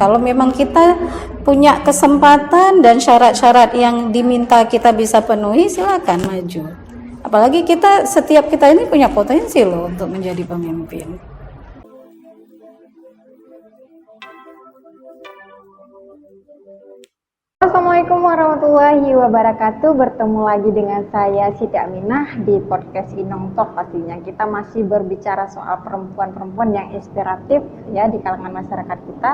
Kalau memang kita punya kesempatan dan syarat-syarat yang diminta kita bisa penuhi, silakan maju. Apalagi setiap kita ini punya potensi loh untuk menjadi pemimpin. Assalamualaikum warahmatullahi wabarakatuh. Bertemu lagi dengan saya Siti Aminah di podcast Inong Talk. Pastinya kita masih berbicara soal perempuan-perempuan yang inspiratif ya di kalangan masyarakat kita.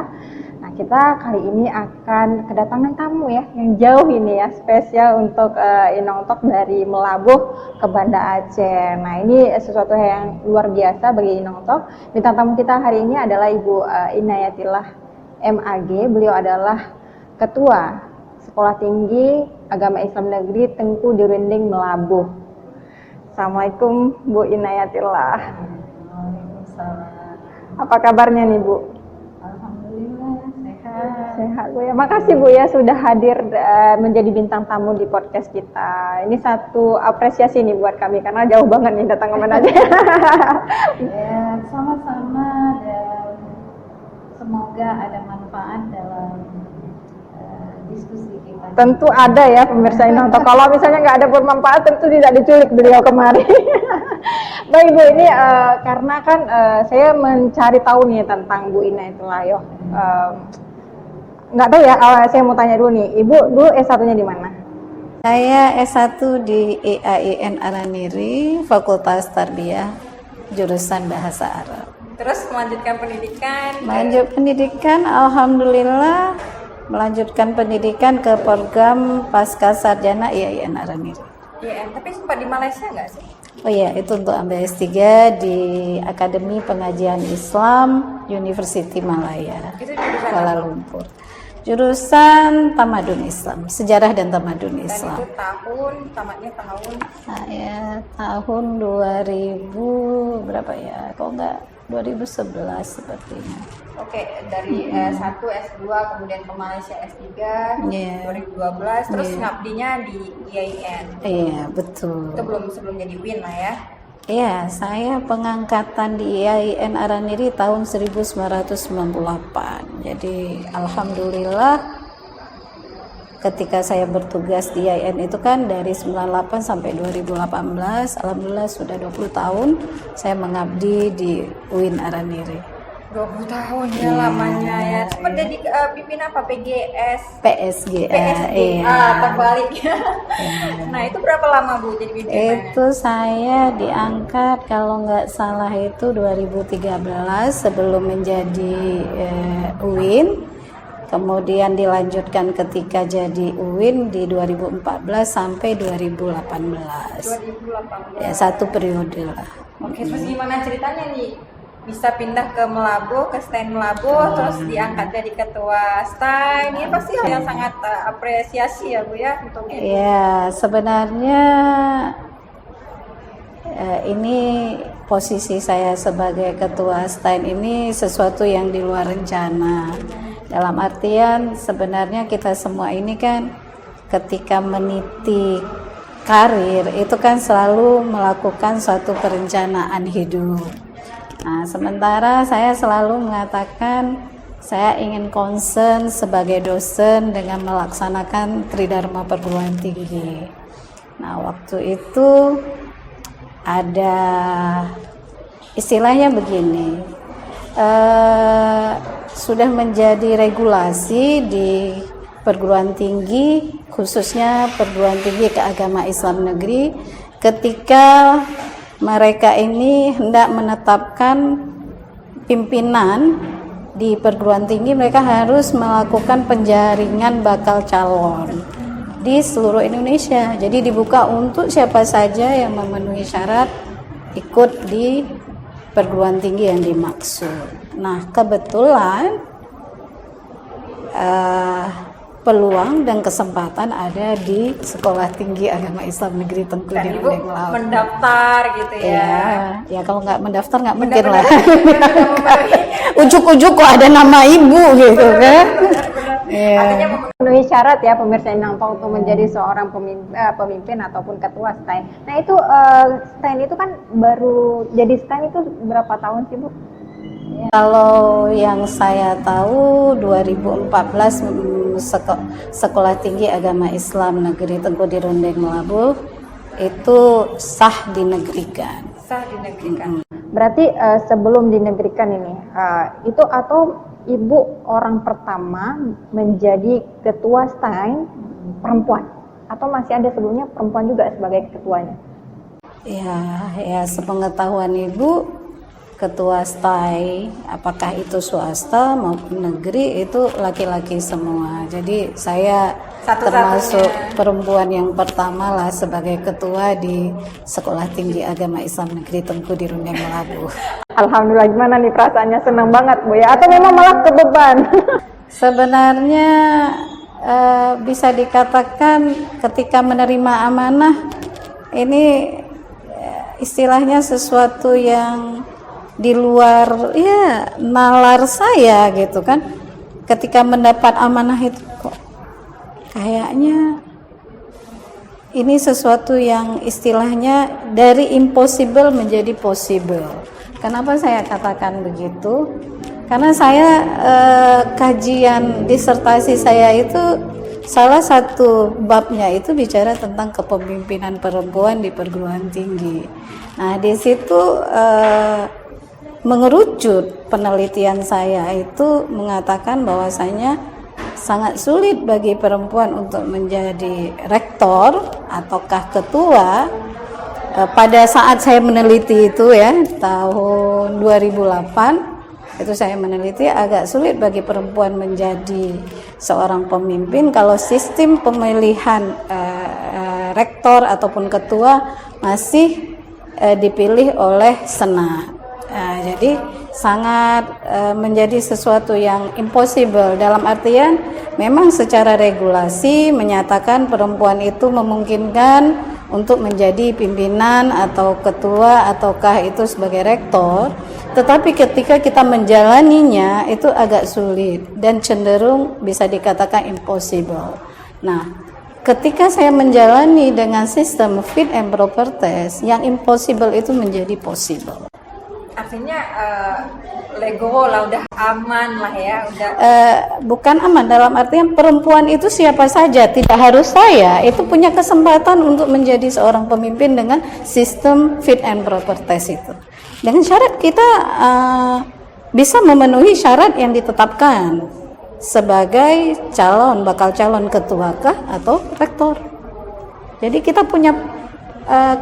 Nah, kita kali ini akan kedatangan tamu ya yang jauh ini ya, spesial untuk Inong Talk dari Melabuh ke Banda Aceh. Nah, ini sesuatu yang luar biasa bagi Inong Talk. Bintang tamu kita hari ini adalah Ibu Inayatillah MAG. Beliau adalah Ketua Sekolah Tinggi Agama Islam Negeri Tengku Dirinding Melabuh. Assalamualaikum Bu Inayatillah. Waalaikumsalam. Apa kabarnya nih Bu? Alhamdulillah sehat. Sehat Bu ya. Makasih Bu ya sudah hadir menjadi bintang tamu di podcast kita. Ini satu apresiasi nih buat kami karena jauh banget nih datang kemana aja. Ya, sama-sama dan semoga ada manfaat dalam diskusi kita. Tentu ada ya pemirsa Inong Talk. Kalau misalnya nggak ada bermanfaat tentu tidak diculik beliau kemarin. Baik Bu, ini karena kan saya mencari tahu nih tentang Bu Inayatillah yo. Nggak tahu ya, saya mau tanya dulu nih, Ibu dulu S1-nya di mana? Saya S1 di IAIN Araniri, Fakultas Tarbiyah, jurusan Bahasa Arab. Terus melanjutkan pendidikan? Lanjut pendidikan, alhamdulillah melanjutkan pendidikan ke program Pasca Sarjana IAIN Araniri. Iya, tapi sempat di Malaysia nggak sih? Oh iya, itu untuk ambil S3 di Akademi Pengajian Islam University Malaya, Kuala Lumpur. Jurusan Tamadun Islam, Sejarah dan Tamadun Islam. Dan itu tamatnya tahun? Saya tahun 2000 berapa ya? Kok enggak 2011 sepertinya. Oke, dari S1, S2 kemudian ke Malaysia S3 2012 terus ngabdinya di IAIN. Iya, betul. Itu sebelum jadi WIN lah ya. Iya, saya pengangkatan di IAIN Araniri tahun 1998. Jadi alhamdulillah ketika saya bertugas di IAIN itu kan dari 98 sampai 2018, alhamdulillah sudah 20 tahun saya mengabdi di UIN Araniri. 20 tahun ya lamanya ya. Sempat jadi pimpin apa? PGS? PSG. Terbalik. Nah, itu berapa lama Bu jadi pimpinan? Itu saya diangkat kalau nggak salah itu 2013 sebelum menjadi UIN. Kemudian dilanjutkan ketika jadi UIN di 2014 sampai 2018. 2018. Ya, satu periode lah. Oke, terus gimana ceritanya nih? Bisa pindah ke Melabuh, ke STAIN Melabuh, terus diangkat jadi ketua STAIN. Ini pasti hal yang sangat apresiasi ya Bu ya untuk Ibu. Ya, sebenarnya ini posisi saya sebagai ketua STAIN ini sesuatu yang di luar rencana. Dalam artian sebenarnya kita semua ini kan ketika meniti karir itu kan selalu melakukan suatu perencanaan hidup. Nah, sementara saya selalu mengatakan saya ingin concern sebagai dosen dengan melaksanakan Tridharma Perguruan Tinggi. Nah, waktu itu ada istilahnya begini, sudah menjadi regulasi di perguruan tinggi, khususnya perguruan tinggi keagama Islam negeri, ketika mereka ini hendak menetapkan pimpinan di perguruan tinggi, mereka harus melakukan penjaringan bakal calon di seluruh Indonesia. Jadi dibuka untuk siapa saja yang memenuhi syarat ikut di perguruan tinggi yang dimaksud. Nah, kebetulan peluang dan kesempatan ada di Sekolah Tinggi Agama Islam Negeri Tengku Dirinding Melabuh. Mendaftar gitu ya. Ya kalau nggak mendaftar nggak mungkin lah. Ujuk-ujuk kok ada nama ibu gitu kan. Artinya memenuhi syarat ya pemirsa Inong Talk untuk menjadi seorang pemimpin ataupun ketua STAIN. Nah itu STAIN itu kan baru jadi STAIN itu berapa tahun sih Bu? Kalau yang saya tahu 2014 Sekolah Tinggi Agama Islam Negeri Tengku di Rundeng Melabuh itu sah dinegrikan. Sah dinegrikan. Berarti sebelum dinegrikan ini itu atau ibu orang pertama menjadi ketua STAI perempuan atau masih ada sebelumnya perempuan juga sebagai ketuanya? Ya sepengetahuan ibu, ketua STAI apakah itu swasta maupun negeri itu laki-laki semua. Jadi saya termasuk perempuan yang pertama lah sebagai ketua di Sekolah Tinggi Agama Islam Negeri Tengku di Rundeng Melabuh. Alhamdulillah, gimana nih perasaannya, senang banget Bu ya, atau memang malah kebeban? Sebenarnya bisa dikatakan ketika menerima amanah ini istilahnya sesuatu yang di luar ya nalar saya gitu kan. Ketika mendapat amanah itu kok kayaknya ini sesuatu yang istilahnya dari impossible menjadi possible. Kenapa saya katakan begitu? Karena saya kajian disertasi saya itu salah satu babnya itu bicara tentang kepemimpinan perempuan di perguruan tinggi. Nah, di situ mengerucut penelitian saya itu mengatakan bahwasanya sangat sulit bagi perempuan untuk menjadi rektor ataukah ketua. Pada saat saya meneliti itu ya, tahun 2008 itu saya meneliti agak sulit bagi perempuan menjadi seorang pemimpin kalau sistem pemilihan rektor ataupun ketua masih dipilih oleh Senat. Jadi sangat menjadi sesuatu yang impossible, dalam artian memang secara regulasi menyatakan perempuan itu memungkinkan untuk menjadi pimpinan atau ketua ataukah itu sebagai rektor, tetapi ketika kita menjalaninya itu agak sulit dan cenderung bisa dikatakan impossible. Nah, ketika saya menjalani dengan sistem fit and proper test, yang impossible itu menjadi possible. Artinya legowo lah, udah aman lah ya, udah. Bukan aman dalam artian perempuan itu siapa saja, tidak harus saya, itu punya kesempatan untuk menjadi seorang pemimpin dengan sistem fit and proper test itu. Dengan syarat kita bisa memenuhi syarat yang ditetapkan sebagai bakal calon ketua kah atau rektor. Jadi kita punya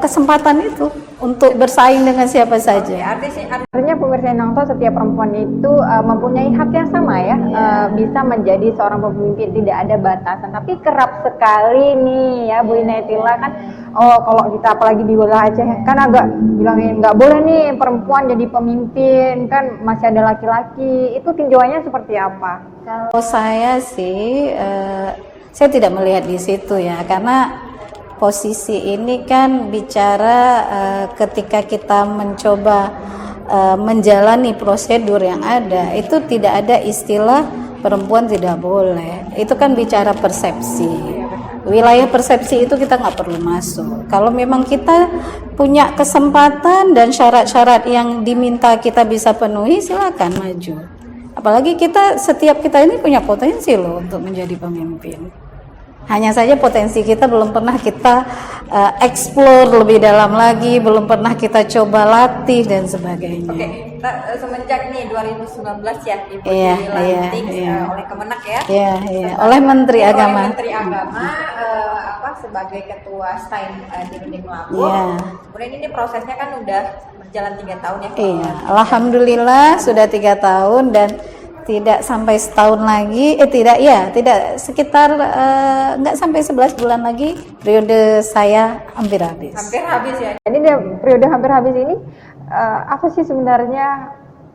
kesempatan itu untuk bersaing dengan siapa saja. Artinya pemirsa Inongto, setiap perempuan itu mempunyai hak yang sama ya, bisa menjadi seorang pemimpin, tidak ada batasan. Tapi kerap sekali nih ya Bu Inayatillah kan, kalau kita apalagi di wilayah Aceh kan agak bilangin nggak boleh nih perempuan jadi pemimpin, kan masih ada laki-laki. Itu tinjauannya seperti apa? Kalau saya sih, saya tidak melihat di situ ya, karena posisi ini kan bicara ketika kita mencoba menjalani prosedur yang ada, itu tidak ada istilah perempuan tidak boleh. Itu kan bicara persepsi. Wilayah persepsi itu kita nggak perlu masuk. Kalau memang kita punya kesempatan dan syarat-syarat yang diminta kita bisa penuhi, silakan maju. Apalagi setiap kita ini punya potensi loh untuk menjadi pemimpin. Hanya saja potensi kita belum pernah kita explore lebih dalam lagi, belum pernah kita coba latih dan sebagainya. Oke, semenjak nih 2019 ya Ibu dilantik oleh Kemenak ya. Iya, oleh Menteri Agama. Oleh Menteri Agama sebagai ketua STAI di Rundeng Melabuh. Iya. Kemudian ini prosesnya kan udah berjalan 3 tahun ya. Iya, alhamdulillah sudah 3 tahun dan tidak sampai setahun lagi, tidak sekitar nggak sampai 11 bulan lagi periode saya hampir habis. Hampir habis ya. Jadi periode hampir habis ini apa sih sebenarnya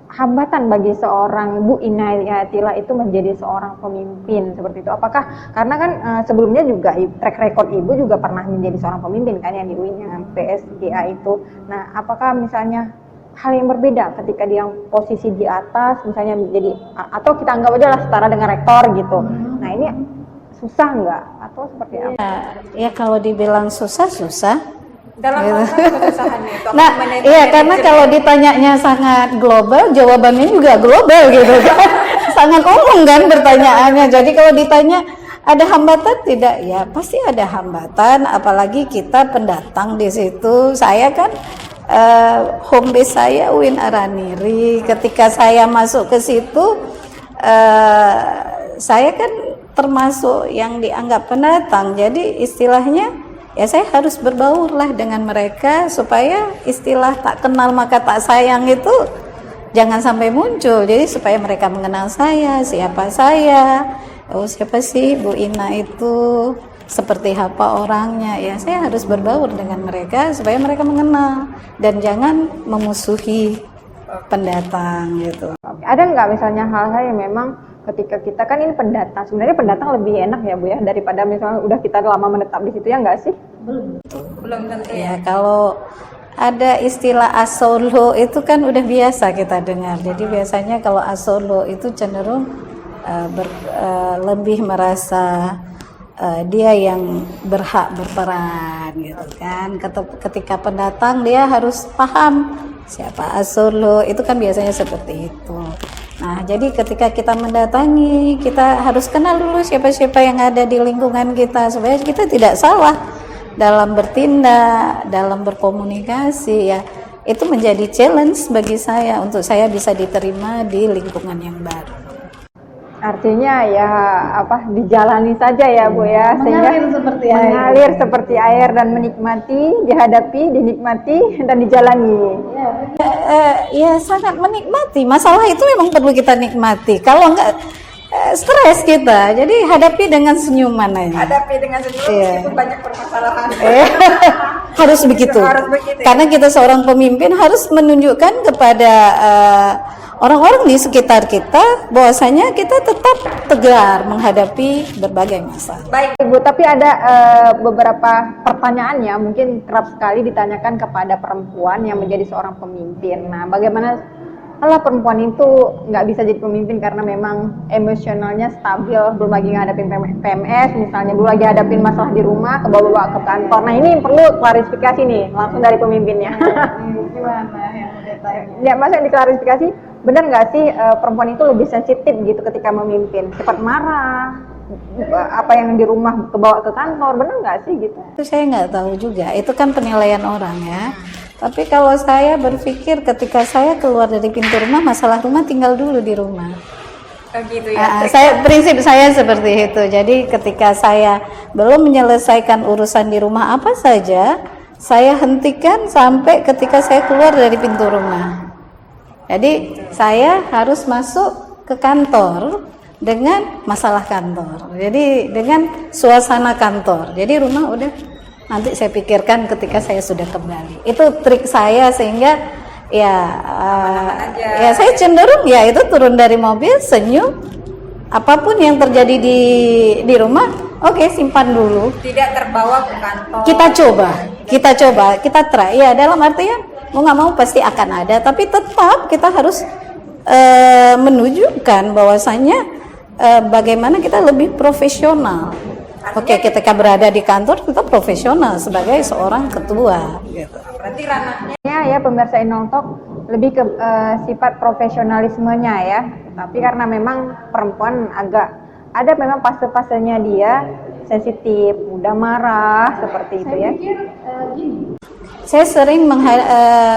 hambatan bagi seorang Bu Inayatillah itu menjadi seorang pemimpin seperti itu? Apakah karena kan sebelumnya juga track record Ibu juga pernah menjadi seorang pemimpin kan yang di UI-nya PSGA itu. Nah, apakah misalnya hal yang berbeda ketika dia posisi di atas misalnya menjadi, atau kita anggap aja lah setara dengan rektor gitu. Nah, ini susah nggak atau seperti apa? Ya kalau dibilang susah, Dalam gitu. kesusahannya itu. Nah, iya karena kalau ditanyanya sangat global, jawabannya juga global gitu kan. Sangat umum kan pertanyaannya. Jadi kalau ditanya ada hambatan tidak? Ya pasti ada hambatan, apalagi kita pendatang di situ. Saya kan home base saya UIN Araniri. Ketika saya masuk ke situ, saya kan termasuk yang dianggap pendatang. Jadi istilahnya ya saya harus berbaur lah dengan mereka supaya istilah tak kenal maka tak sayang itu jangan sampai muncul. Jadi supaya mereka mengenal saya, siapa saya, oh siapa sih Bu Ina itu, seperti apa orangnya. Ya saya harus berbaur dengan mereka supaya mereka mengenal dan jangan memusuhi pendatang gitu. Ada nggak misalnya hal-hal yang memang ketika kita kan ini pendatang, sebenarnya pendatang lebih enak ya Bu ya daripada misalnya udah kita lama menetap di situ, ya nggak sih? Belum tentu ya. Kalau ada istilah asolo itu kan udah biasa kita dengar. Jadi biasanya kalau asolo itu cenderung lebih merasa dia yang berhak berperan gitu kan. Ketika pendatang dia harus paham siapa asolo, itu kan biasanya seperti itu. Nah, jadi ketika kita mendatangi, kita harus kenal dulu siapa-siapa yang ada di lingkungan kita supaya kita tidak salah dalam bertindak, dalam berkomunikasi ya. Itu menjadi challenge bagi saya untuk saya bisa diterima di lingkungan yang baru. Artinya ya dijalani saja ya Bu ya, sehingga mengalir seperti air dan menikmati, dihadapi, dinikmati dan dijalani. Ya sangat menikmati. Masalah itu memang perlu kita nikmati. Kalau enggak stres kita. Jadi hadapi dengan senyuman aja. Hadapi dengan senyum, itu banyak permasalahan. Harus begitu. Karena kita seorang pemimpin harus menunjukkan kepada orang-orang di sekitar kita bahwasanya kita tetap tegar menghadapi berbagai masalah. Baik Ibu, tapi ada beberapa pertanyaan ya mungkin kerap sekali ditanyakan kepada perempuan yang menjadi seorang pemimpin. Nah, bagaimana kalau perempuan itu nggak bisa jadi pemimpin karena memang emosionalnya stabil, belum lagi ngadapin PMS misalnya, belum lagi hadapin masalah di rumah, kebawa ke kantor. Nah, ini perlu klarifikasi nih langsung dari pemimpinnya. Gimana yang detailnya? Ya, masa diklarifikasi, benar nggak sih perempuan itu lebih sensitif gitu ketika memimpin, cepat marah, apa yang di rumah kebawa ke kantor, benar nggak sih gitu? Itu saya nggak tahu juga, itu kan penilaian orang ya. Tapi kalau saya berpikir ketika saya keluar dari pintu rumah, masalah rumah tinggal dulu di rumah. Oh gitu ya. Prinsip saya seperti itu. Jadi ketika saya belum menyelesaikan urusan di rumah apa saja, saya hentikan sampai ketika saya keluar dari pintu rumah. Jadi saya harus masuk ke kantor dengan masalah kantor. Jadi dengan suasana kantor. Jadi rumah udah nanti saya pikirkan ketika saya sudah kembali. Itu trik saya sehingga ya saya cenderung ya itu turun dari mobil senyum, apapun yang terjadi di rumah, oke, simpan dulu. Tidak terbawa ke kantor. Kita coba, kita try. Ya dalam artian mau nggak mau pasti akan ada, tapi tetap kita harus menunjukkan bahwasanya bagaimana kita lebih profesional. Oke, ketika berada di kantor kita profesional sebagai seorang ketua. Gitu. Berarti ranahnya ya pemirsa Inongtalk lebih ke sifat profesionalismenya ya. Tapi karena memang perempuan agak ada memang fase-fasenya dia sensitif, mudah marah seperti itu ya. Saya sering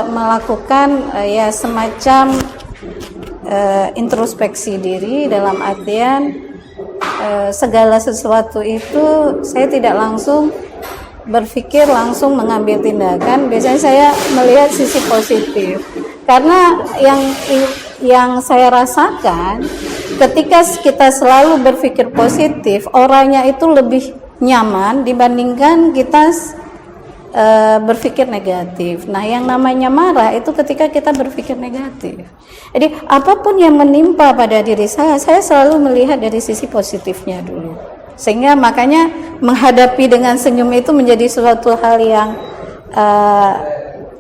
melakukan ya semacam introspeksi diri dalam artian segala sesuatu itu saya tidak langsung berpikir langsung mengambil tindakan. Biasanya saya melihat sisi positif karena yang saya rasakan ketika kita selalu berpikir positif, orangnya itu lebih nyaman dibandingkan kita berpikir negatif. Nah, yang namanya marah itu ketika kita berpikir negatif. Jadi, apapun yang menimpa pada diri saya selalu melihat dari sisi positifnya dulu. Sehingga makanya menghadapi dengan senyum itu menjadi suatu hal yang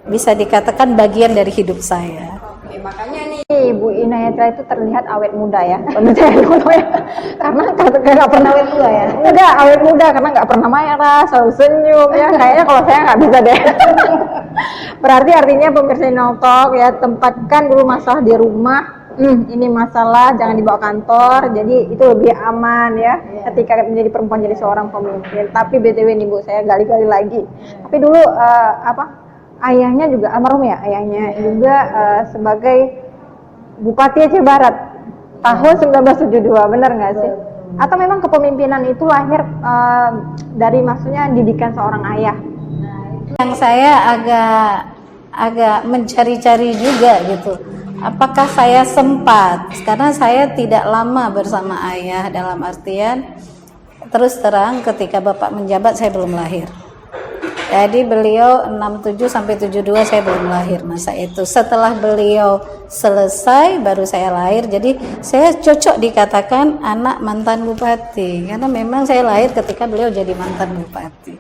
bisa dikatakan bagian dari hidup saya. Oke, makanya nih Ibu Inayatra itu terlihat awet muda ya, menurut saya fotonya. Karena nggak pernah awet tua ya. Enggak, awet muda karena nggak pernah marah, selalu senyum ya. Kayaknya kalau saya nggak bisa deh. Berarti artinya pemirsa Inong Talk ya, tempatkan dulu masalah di rumah. Ini masalah jangan dibawa kantor, jadi itu lebih aman ya. Ketika menjadi perempuan jadi seorang pemimpin. Tapi BTW nih Bu, saya gali-gali lagi. Tapi dulu ayahnya juga almarhum ya, ayahnya juga sebagai Bupati Aceh Barat tahun 1972, benar nggak sih? Atau memang kepemimpinan itu lahir dari maksudnya didikan seorang ayah? Yang saya agak mencari-cari juga gitu. Apakah saya sempat? Karena saya tidak lama bersama ayah, dalam artian terus terang ketika Bapak menjabat saya belum lahir. Jadi beliau 67 sampai 72 saya belum lahir masa itu. Setelah beliau selesai baru saya lahir. Jadi saya cocok dikatakan anak mantan bupati karena memang saya lahir ketika beliau jadi mantan bupati.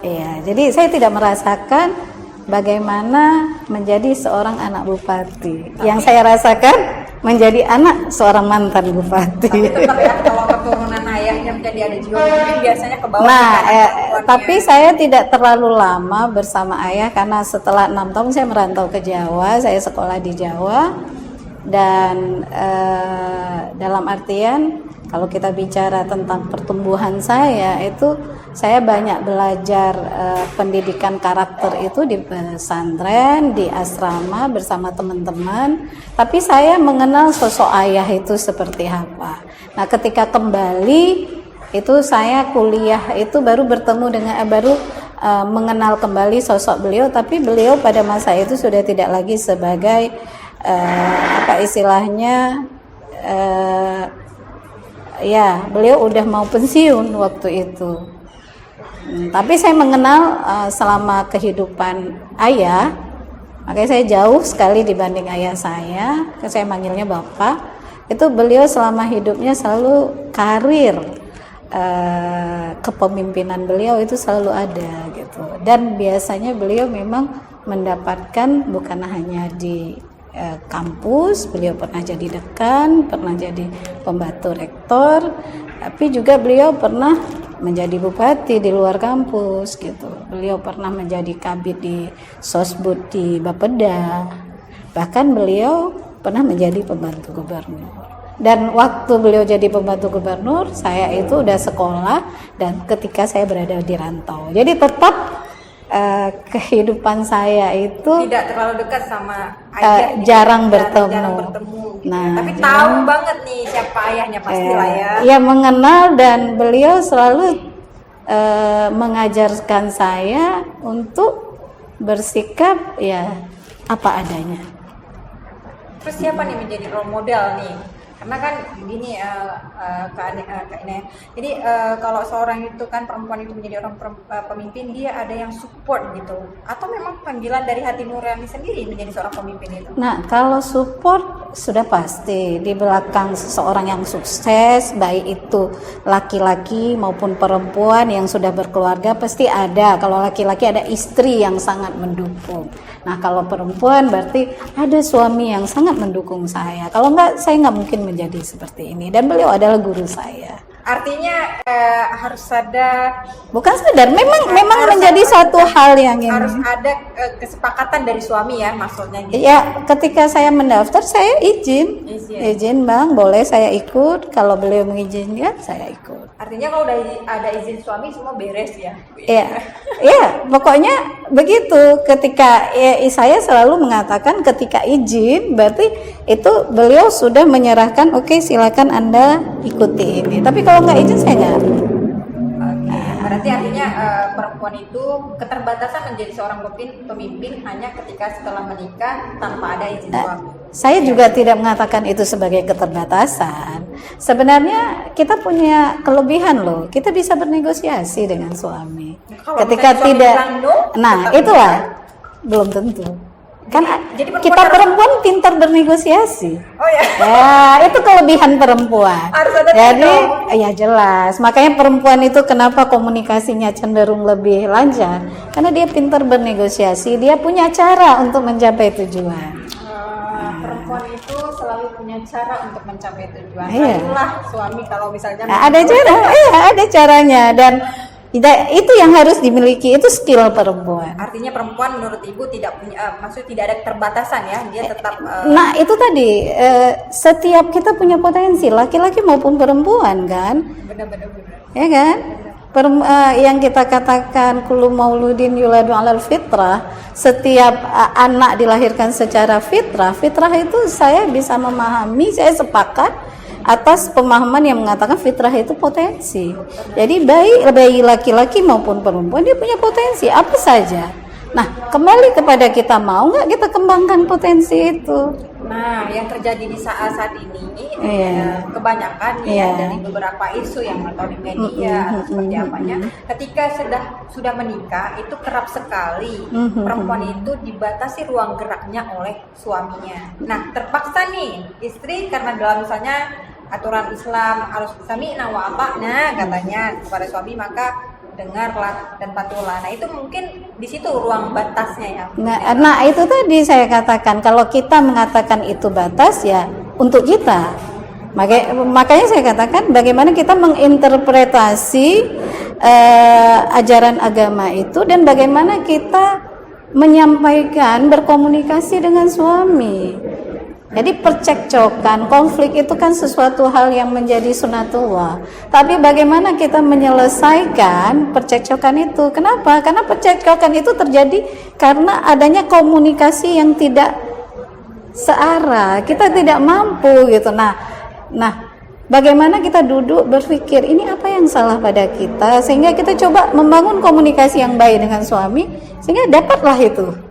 Iya, jadi saya tidak merasakan bagaimana menjadi seorang anak bupati. Yang saya rasakan menjadi anak seorang mantan bupati. Tapi tetap ya, kalau keturunan ayahnya menjadi ada jiwa mungkin biasanya ke bawah. Nah, tapi saya tidak terlalu lama bersama ayah karena setelah 6 tahun saya merantau ke Jawa, saya sekolah di Jawa dan dalam artian kalau kita bicara tentang pertumbuhan saya itu saya banyak belajar pendidikan karakter itu di pesantren, di asrama bersama teman-teman. Tapi saya mengenal sosok ayah itu seperti apa. Nah, ketika kembali itu saya kuliah itu baru bertemu dengan mengenal kembali sosok beliau. Tapi beliau pada masa itu sudah tidak lagi sebagai apa istilahnya ya beliau udah mau pensiun waktu itu. Tapi saya mengenal selama kehidupan ayah, makanya saya jauh sekali dibanding ayah saya manggilnya Bapak. Itu beliau selama hidupnya selalu karir kepemimpinan beliau itu selalu ada gitu. Dan biasanya beliau memang mendapatkan bukan hanya di kampus, beliau pernah jadi dekan, pernah jadi pembantu rektor, tapi juga beliau pernah menjadi bupati di luar kampus gitu. Beliau pernah menjadi kabid di Sosbud di Bapeda. Bahkan beliau pernah menjadi pembantu gubernur. Dan waktu beliau jadi pembantu gubernur, saya itu udah sekolah dan ketika saya berada di rantau. Jadi tetap kehidupan saya itu tidak terlalu dekat sama ayah, jarang bertemu. Nah, tapi tahu banget nih siapa ayahnya pastilah ya. Ya mengenal dan beliau selalu mengajarkan saya untuk bersikap ya apa adanya. Terus siapa nih menjadi role model nih? Karena kan gini Kak Ine. Jadi kalau seorang itu kan perempuan itu menjadi orang pemimpin, dia ada yang support gitu. Atau memang panggilan dari hati nurani sendiri menjadi seorang pemimpin itu? Nah, kalau support sudah pasti di belakang seseorang yang sukses, baik itu laki-laki maupun perempuan yang sudah berkeluarga pasti ada. Kalau laki-laki ada istri yang sangat mendukung. Nah, kalau perempuan berarti ada suami yang sangat mendukung saya. Kalau enggak, saya nggak mungkin menjadi seperti ini. Dan beliau adalah guru saya. Artinya harus sadar. Bukan sadar, memang menjadi satu hal yang ini. Harus ada kesepakatan dari suami ya, maksudnya gitu. Ya, ketika saya mendaftar saya izin Bang, boleh saya ikut. Kalau beliau mengizinkan, saya ikut. Artinya kalau udah ada izin suami semua beres ya? Iya, pokoknya begitu. Ketika saya selalu mengatakan ketika izin, berarti itu beliau sudah menyerahkan, oke, silakan Anda ikuti ini. Tapi kalau nggak izin saya nggak. Berarti artinya perempuan itu keterbatasan menjadi seorang pemimpin hanya ketika setelah menikah tanpa ada izin suami. Saya juga tidak mengatakan itu sebagai keterbatasan. Sebenarnya kita punya kelebihan loh. Kita bisa bernegosiasi dengan suami. Kalau ketika suami tidak, bilang no, nah itulah belum tentu. Kan jadi kita perempuan pintar bernegosiasi. Oh ya. Ya, itu kelebihan perempuan. Harus ada jadi, ya jelas. Makanya perempuan itu kenapa komunikasinya cenderung lebih lancar? Karena dia pintar bernegosiasi, dia punya cara untuk mencapai tujuan. Perempuan itu selalu punya cara untuk mencapai tujuan. Iya. Itulah suami kalau misalnya Ada cara, ada caranya, dan itu yang harus dimiliki, itu skill perempuan. artinya perempuan menurut ibu tidak punya, maksudnya tidak ada keterbatasan ya, dia tetap Nah itu tadi, setiap kita punya potensi, laki-laki maupun perempuan kan, benar-benar ya kan? Yang kita katakan kullu mauludin yuladu alal fitrah, setiap anak dilahirkan secara fitrah. Fitrah itu saya bisa memahami, saya sepakat atas pemahaman yang mengatakan fitrah itu potensi. Jadi bayi laki-laki maupun perempuan dia punya potensi apa saja. Nah, kembali kepada kita, mau nggak kita kembangkan potensi itu. Nah, yang terjadi di saat ini Iya. kebanyakan Iya. ya dari beberapa isu yang atau di media atau seperti apanya, ketika sudah menikah itu kerap sekali perempuan itu dibatasi ruang geraknya oleh suaminya. Nah, terpaksa nih istri karena dalam misalnya aturan Islam harus sami'na wa ata'na katanya kepada suami, maka dengarlah dan patuhlah. Nah, itu mungkin di situ ruang batasnya ya. Nah, itu tadi saya katakan, kalau kita mengatakan itu batas ya untuk kita. Makanya saya katakan bagaimana kita menginterpretasi ajaran agama itu, dan bagaimana kita menyampaikan, berkomunikasi dengan suami. Jadi percekcokan, konflik itu kan sesuatu hal yang menjadi sunatullah. Tapi bagaimana kita menyelesaikan percekcokan itu? Kenapa? Karena percekcokan itu terjadi karena adanya komunikasi yang tidak searah. Kita tidak mampu gitu. Nah, bagaimana kita duduk berpikir ini apa yang salah pada kita, sehingga kita coba membangun komunikasi yang baik dengan suami, sehingga dapatlah itu.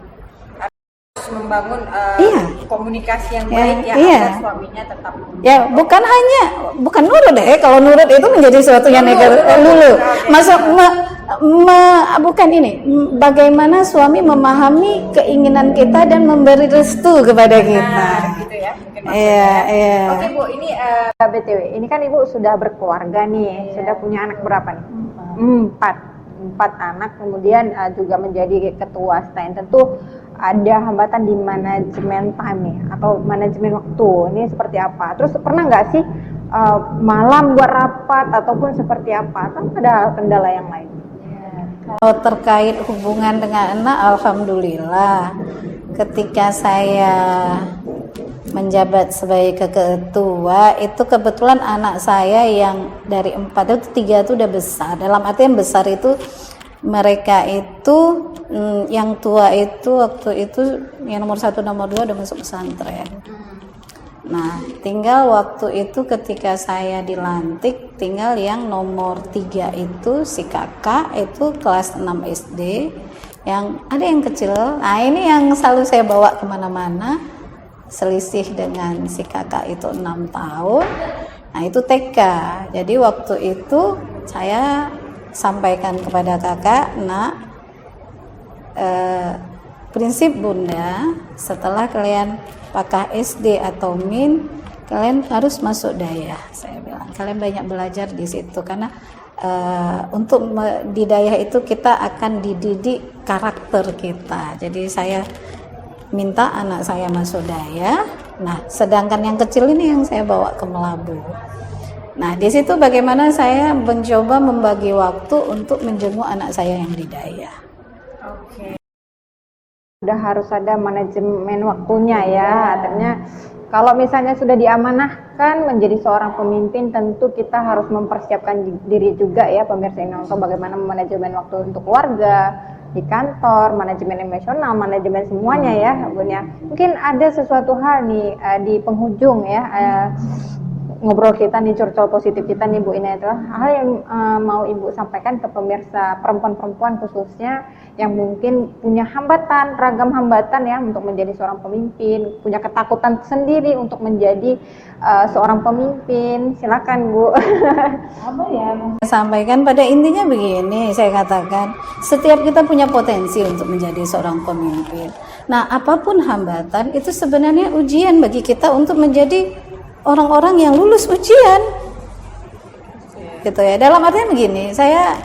Membangun Iya. komunikasi yang Ya, baik ya iya. agar suaminya tetap Ya, bukan nurut deh. Kalau nurut itu menjadi sesuatu yang negatif. Lulu. Masuk bukan ini. Bagaimana suami memahami keinginan kita dan memberi restu kepada kita. gitu ya mungkin maksudnya. Iya. Oke Bu, ini BTW, ini kan ibu sudah berkeluarga nih, sudah punya anak berapa nih? Empat anak, kemudian juga menjadi ketua STAIN. Tentu ada hambatan di manajemen time nih, atau manajemen waktu. Ini seperti apa? Terus pernah nggak sih malam buat rapat ataupun seperti apa? Atau ada kendala yang lain? Kalau terkait hubungan dengan anak, alhamdulillah. Ketika saya menjabat sebagai ketua, itu kebetulan anak saya yang dari 4 itu 3 itu udah besar. Dalam arti yang besar itu mereka itu yang tua itu waktu itu yang nomor 1 nomor 2 udah masuk pesantren. Nah, tinggal waktu itu ketika saya dilantik, tinggal yang nomor 3 itu si kakak itu kelas 6 SD, yang ada yang kecil. Nah, ini yang selalu saya bawa kemana-mana, selisih dengan si kakak itu 6 tahun. Nah, itu TK. Jadi waktu itu saya sampaikan kepada kakak, nak, prinsip bunda, setelah kalian apakah SD atau min, kalian harus masuk dayah. Saya bilang kalian banyak belajar di situ, karena untuk di dayah itu kita akan dididik karakter kita. Jadi saya minta anak saya masuk dayah. Nah, sedangkan yang kecil ini yang saya bawa ke Melabu. Nah, di situ bagaimana saya mencoba membagi waktu untuk menjenguk anak saya yang di dayah. Sudah harus ada manajemen waktunya ya. Artinya kalau misalnya sudah diamanahkan menjadi seorang pemimpin, tentu kita harus mempersiapkan diri juga ya pemirsa ini, untuk bagaimana manajemen waktu untuk keluarga, di kantor, manajemen emosional, manajemen semuanya ya Bun ya. Mungkin ada sesuatu hal nih di penghujung ya, ngobrol kita nih, curcol positif kita nih Bu, ini adalah hal yang mau Ibu sampaikan ke pemirsa perempuan-perempuan khususnya yang mungkin punya hambatan, ragam hambatan ya untuk menjadi seorang pemimpin, punya ketakutan sendiri untuk menjadi seorang pemimpin. Silakan Bu. Apa ya? Sampaikan pada intinya begini, saya katakan setiap kita punya potensi untuk menjadi seorang pemimpin. Nah, apapun hambatan itu sebenarnya ujian bagi kita untuk menjadi orang-orang yang lulus ujian, gitu ya. Dalam artinya begini, saya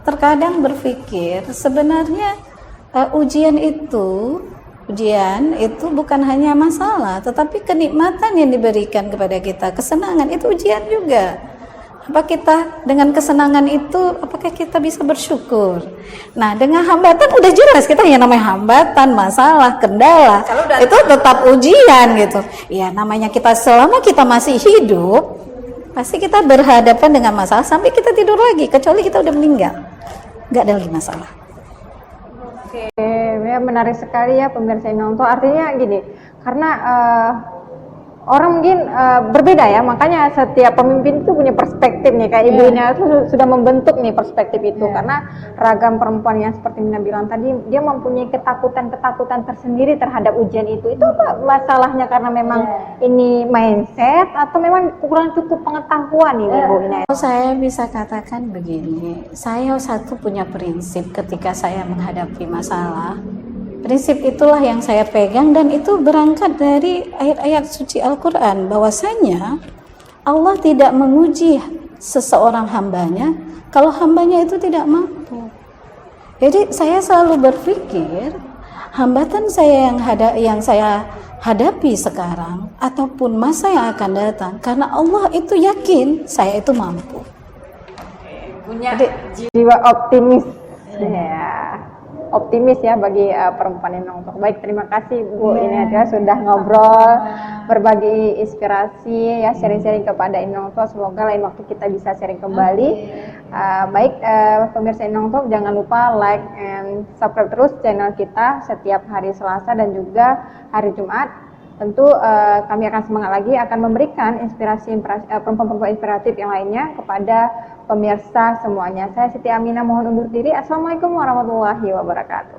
terkadang berpikir sebenarnya ujian itu Ujian itu bukan hanya masalah, tetapi kenikmatan yang diberikan kepada kita, kesenangan itu ujian juga. Apa kita dengan kesenangan itu, apakah kita bisa bersyukur? Nah, dengan hambatan udah jelas kita yang namanya hambatan, masalah, kendala, itu tetap ujian gitu. Ya, namanya kita selama kita masih hidup, pasti kita berhadapan dengan masalah sampai kita tidur lagi, kecuali kita udah meninggal. Nggak ada lagi masalah. Oke, ya menarik sekali ya pemirsa Inongto. Artinya gini, karena orang mungkin berbeda ya, makanya setiap pemimpin itu punya perspektif nih. Kayak Ibu Ina itu sudah membentuk nih perspektif itu, karena ragam perempuan yang seperti Mina bilang tadi, dia mempunyai ketakutan tersendiri terhadap ujian itu. Itu apa masalahnya? Karena memang ini mindset atau memang kurang cukup pengetahuan nih Ibu Ina? Saya bisa katakan begini, saya satu punya prinsip ketika saya menghadapi masalah. Prinsip itulah yang saya pegang dan itu berangkat dari ayat-ayat suci Al-Quran, bahwasanya Allah tidak menguji seseorang hambanya kalau hambanya itu tidak mampu. Jadi saya selalu berpikir hambatan saya yang saya hadapi sekarang ataupun masa yang akan datang, karena Allah itu yakin saya itu mampu. Punya Jiwa optimis ya. Optimis ya bagi perempuan Inongto. Baik, terima kasih Bu Ina sudah ngobrol, berbagi inspirasi ya, sharing-sharing kepada Inongto. Semoga lain waktu kita bisa sharing kembali. Baik, pemirsa Inongto, jangan lupa like and subscribe terus channel kita setiap hari Selasa dan juga hari Jumat. Tentu kami akan semangat lagi akan memberikan inspirasi perempuan-perempuan inspiratif yang lainnya kepada pemirsa semuanya. Saya Siti Aminah mohon undur diri. Assalamualaikum warahmatullahi wabarakatuh.